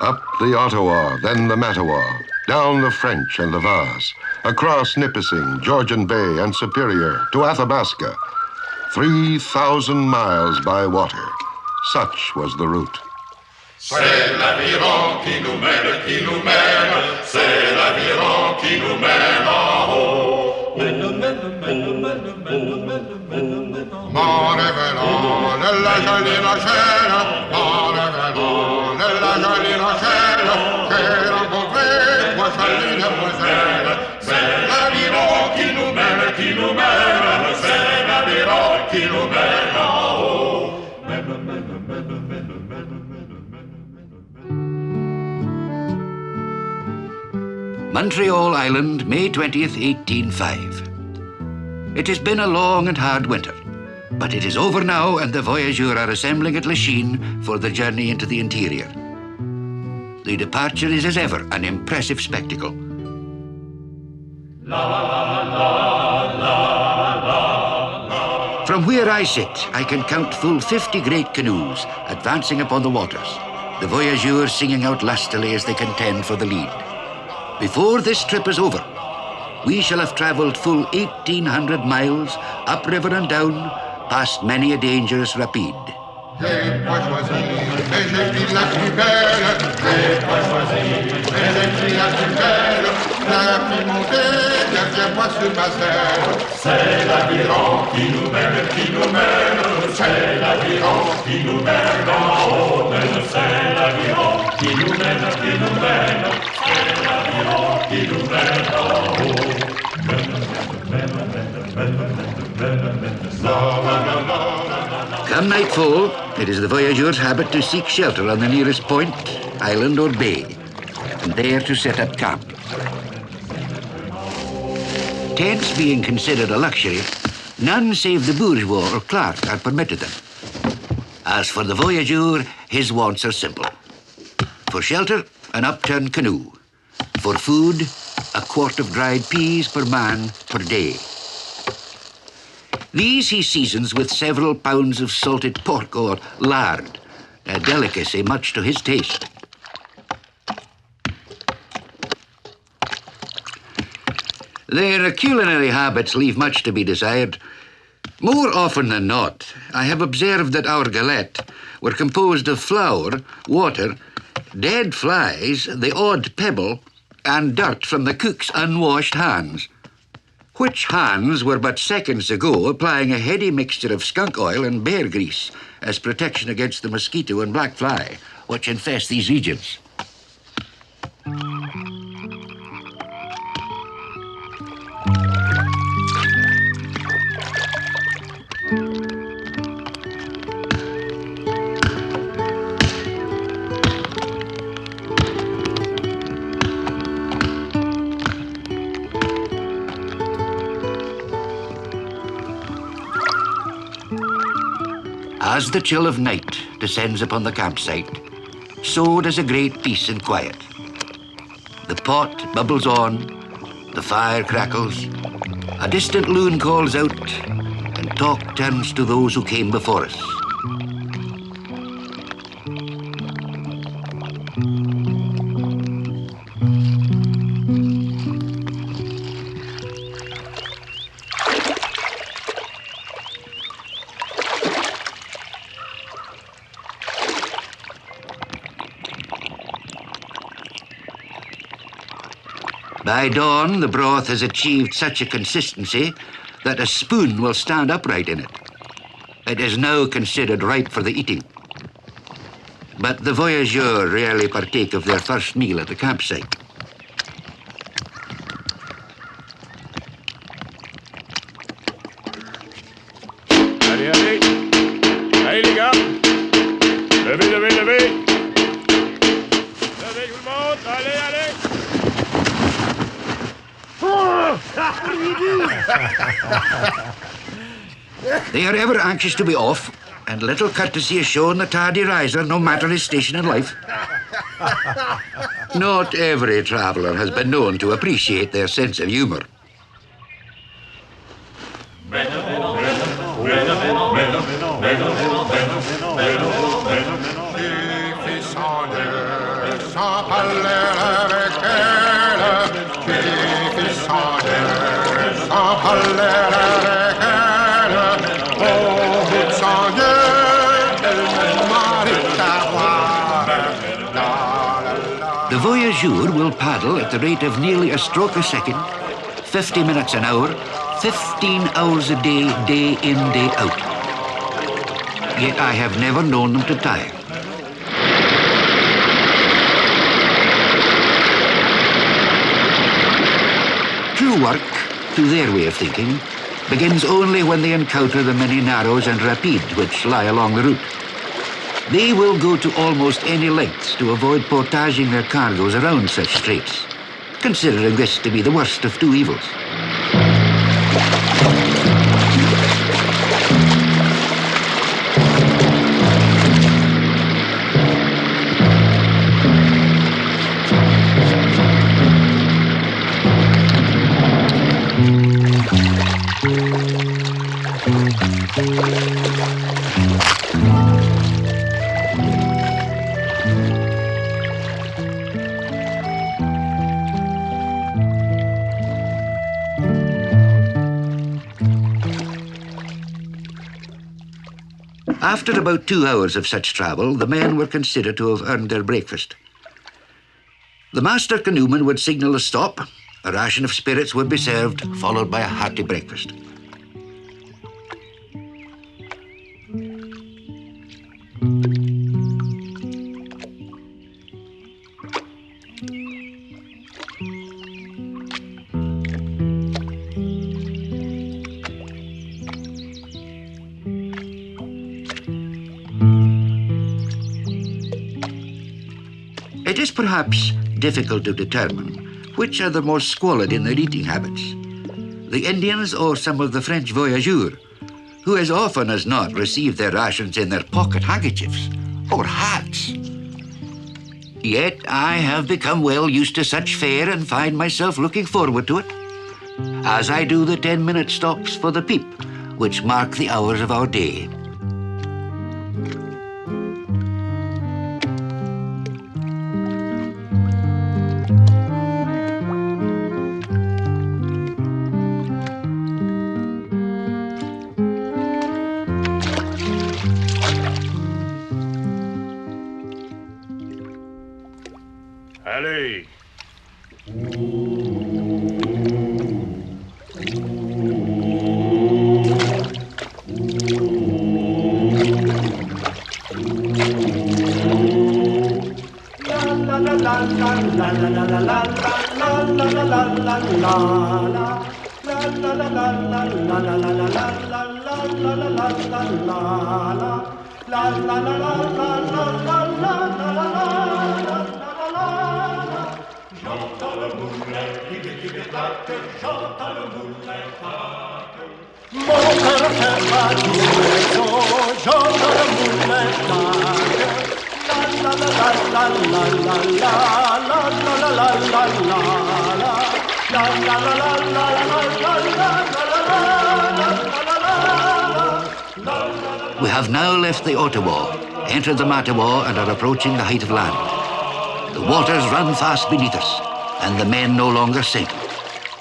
Up the Ottawa, then the Mattawa, down the French and the Vase, across Nipissing, Georgian Bay, and Superior to Athabasca. 3,000 miles by water. Such was the route. C'est l'aviron qui nous mène, c'est l'aviron qui nous mène en haut. Mon révélant de la jolie Rochelle, mon révélant de la jolie Rochelle, j'ai rencontré trois jolies demoiselles. C'est l'aviron qui nous mène, c'est l'aviron qui nous mène en haut. Montreal Island, May 20th, 1805. It has been a long and hard winter, but it is over now and the Voyageurs are assembling at Lachine for the journey into the interior. The departure is as ever an impressive spectacle. From where I sit, I can count full 50 great canoes advancing upon the waters, the Voyageurs singing out lustily as they contend for the lead. Before this trip is over, we shall have travelled full 1,800 miles, upriver and down, past many a dangerous rapide. J'ai pas choisi, mais j'ai pris la plus belle. J'ai pas choisi, mais j'ai pris la plus belle. La plus montée, derrière-moi sur ma selle. C'est l'aviron qui nous mène, c'est l'aviron qui nous mène en haut. C'est l'aviron qui nous mène, c'est l'aviron qui nous mène en haut. Come nightfall, it is the Voyageurs' habit to seek shelter on the nearest point, island or bay, and there to set up camp. Tents being considered a luxury, none save the bourgeois or clerk are permitted them. As for the Voyageur, his wants are simple. For shelter, an upturned canoe. For food, a quart of dried peas per man per day. These he seasons with several pounds of salted pork or lard, a delicacy much to his taste. Their culinary habits leave much to be desired. More often than not, I have observed that our galette were composed of flour, water, dead flies, the odd pebble, and dirt from the cook's unwashed hands, which hands were but seconds ago applying a heady mixture of skunk oil and bear grease as protection against the mosquito and black fly, which infest these regions. As the chill of night descends upon the campsite, so does a great peace and quiet. The pot bubbles on, the fire crackles, a distant loon calls out, and talk turns to those who came before us. By dawn, the broth has achieved such a consistency that a spoon will stand upright in it. It is now considered ripe for the eating. But the Voyageurs rarely partake of their first meal at the campsite. Allez, allez! Allez les gars! Levez, levez, levez! Levez tout le monde! Allez, allez! They are ever anxious to be off, and little courtesy is shown the tardy riser, no matter his station in life. Not every traveller has been known to appreciate their sense of humour. aller avec elle, au bout de 100 lieues, elle me demandait à voir. The Voyageurs will paddle at the rate of nearly a stroke a second, 50 minutes an hour, 15 hours a day, day in, day out. Yet I have never known them to tire. True work, to their way of thinking, begins only when they encounter the many narrows and rapides which lie along the route. They will go to almost any lengths to avoid portaging their cargoes around such straits, considering this to be the worst of two evils. After about 2 hours of such travel, the men were considered to have earned their breakfast. The master canoeman would signal a stop, a ration of spirits would be served, followed by a hearty breakfast. It is perhaps difficult to determine which are the most squalid in their eating habits, the Indians or some of the French voyageurs, who as often as not receive their rations in their pocket handkerchiefs or hats. Yet I have become well used to such fare and find myself looking forward to it, as I do the 10-minute stops for the peep, which mark the hours of our day. Allez! J'entends le moulet qui débarque, j'entends le moulet craque. Mon cœur fait battre j'entends le moulet craque. La la la la la la la la la la la la. We have now left the Ottawa, entered the Mattawa, and are approaching the height of land. The waters run fast beneath us, and the men no longer sink.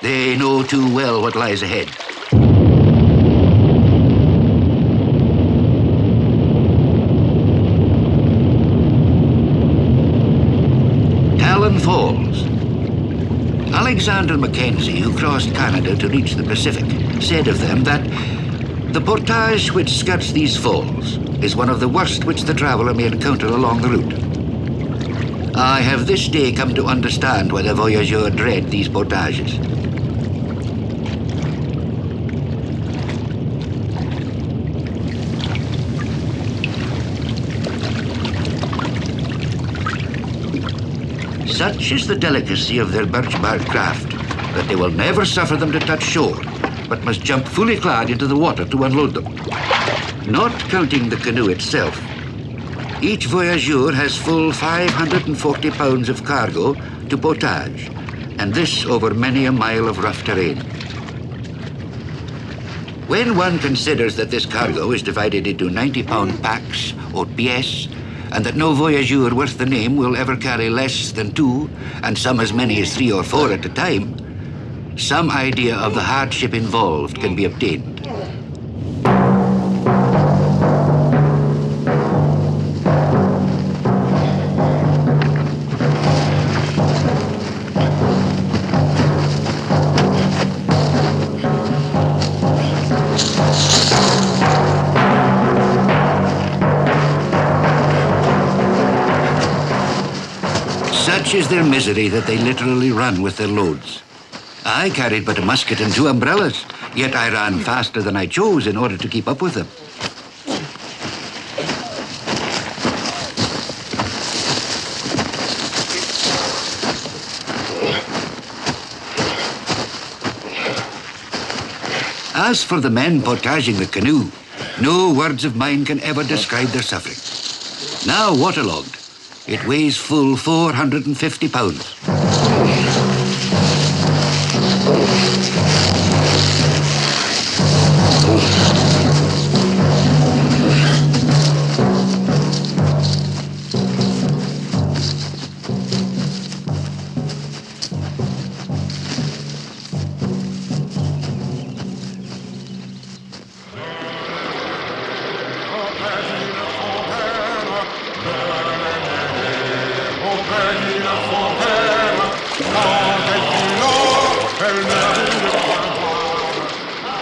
They know too well what lies ahead. Talon Falls. Alexander Mackenzie, who crossed Canada to reach the Pacific, said of them that the portage which skirts these falls is one of the worst which the traveller may encounter along the route. I have this day come to understand why the voyageurs dread these portages. Such is the delicacy of their birch bark craft that they will never suffer them to touch shore, but must jump fully clad into the water to unload them. Not counting the canoe itself, each voyageur has full 540 pounds of cargo to portage, and this over many a mile of rough terrain. When one considers that this cargo is divided into 90-pound packs, or pièces, and that no voyageur worth the name will ever carry less than 2, and some as many as 3 or 4 at a time, some idea of the hardship involved can be obtained. Such is their misery that they literally run with their loads. I carried but a musket and 2 umbrellas, yet I ran faster than I chose in order to keep up with them. As for the men portaging the canoe, no words of mine can ever describe their suffering. Now waterlogged, it weighs full 450 pounds.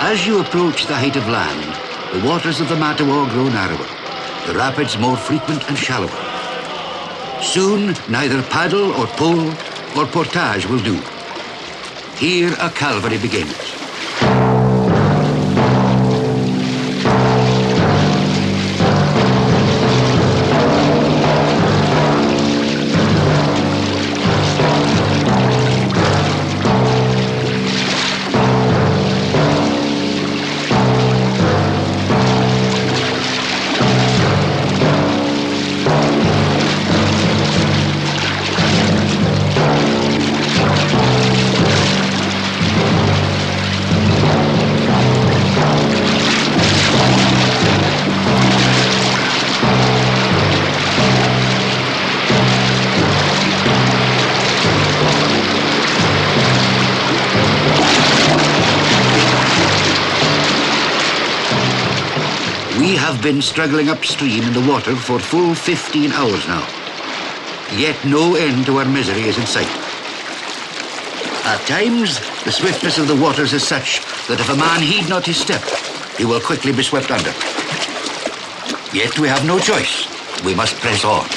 As you approach the height of land, the waters of the Mattawa grow narrower, the rapids more frequent and shallower. Soon, neither paddle or pole or portage will do. Here a calvary begins. We have been struggling upstream in the water for full 15 hours now. Yet no end to our misery is in sight. At times, the swiftness of the waters is such that if a man heed not his step, he will quickly be swept under. Yet we have no choice. We must press on.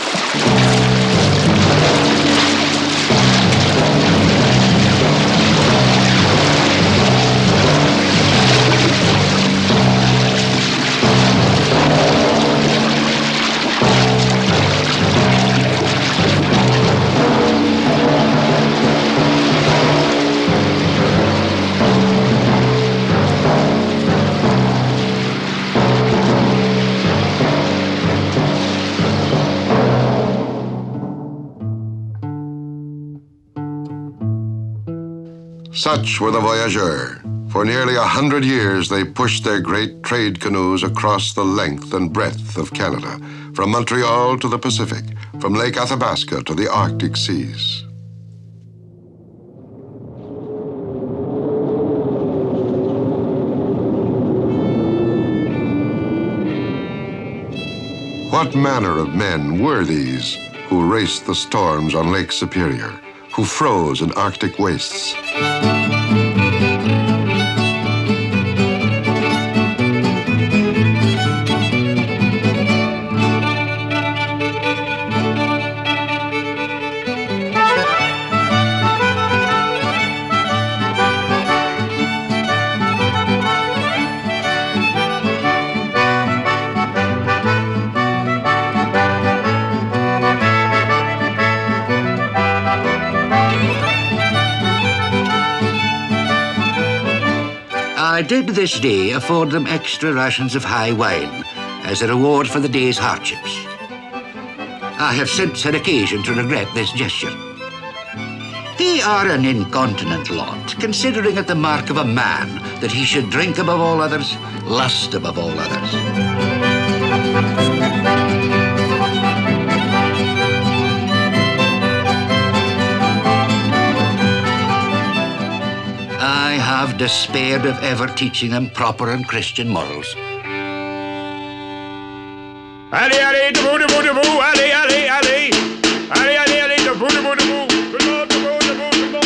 Such were the Voyageurs. For nearly 100 years, they pushed their great trade canoes across the length and breadth of Canada, from Montreal to the Pacific, from Lake Athabasca to the Arctic seas. What manner of men were these who raced the storms on Lake Superior, who froze in Arctic wastes? I did this day afford them extra rations of high wine as a reward for the day's hardships. I have since had occasion to regret this gesture. They are an incontinent lot, considering it the mark of a man that he should drink above all others, lust above all others. have despaired of ever teaching them proper and Christian morals. Allez, allez, debout, debout, debout, allez, allez, allez. Allez, allez, allez, debout, debout, debout. Tout le monde, debout, debout, tout le monde, debout.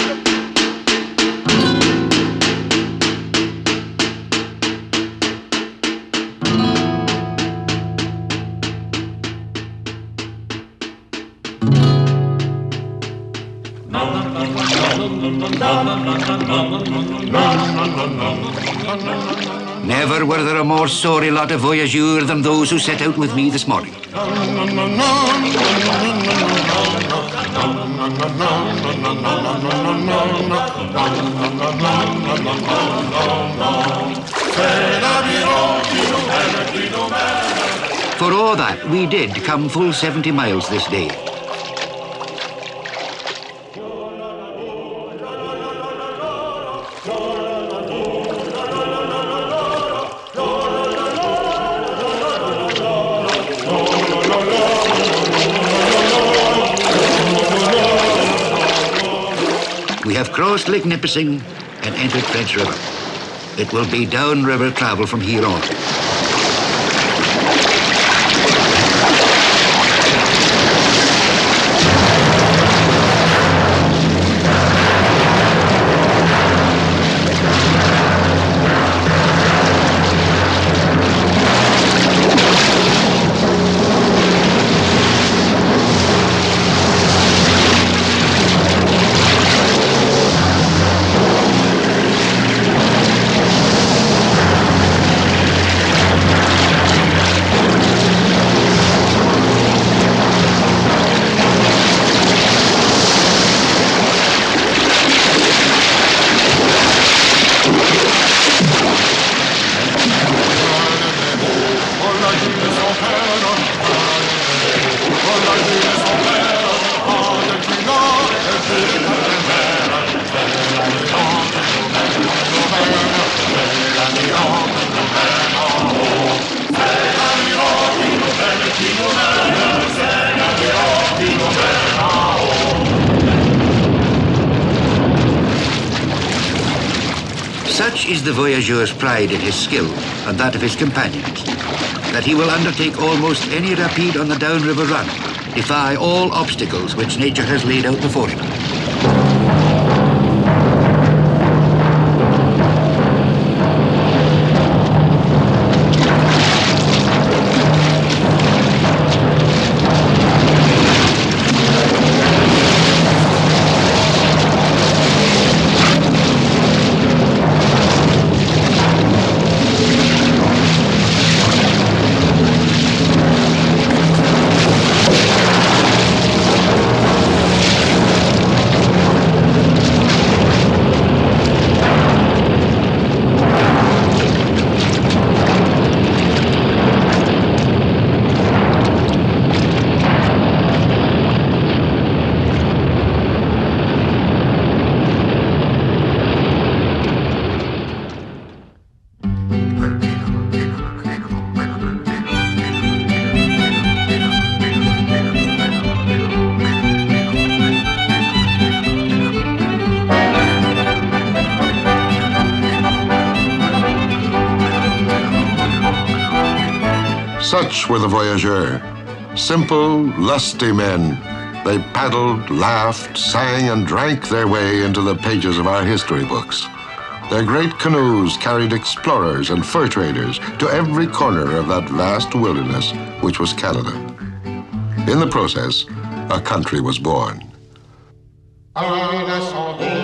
Never were there a more sorry lot of voyageurs than those who set out with me this morning. For all that, we did come full 70 miles this day. We have crossed Lake Nipissing and entered French River. It will be downriver travel from here on. Such is the voyageur's pride in his skill and that of his companions, that he will undertake almost any rapide on the downriver run, defy all obstacles which nature has laid out before him. Such were the voyageurs, simple, lusty men. They paddled, laughed, sang, and drank their way into the pages of our history books. Their great canoes carried explorers and fur traders to every corner of that vast wilderness which was Canada. In the process, a country was born. Un incendie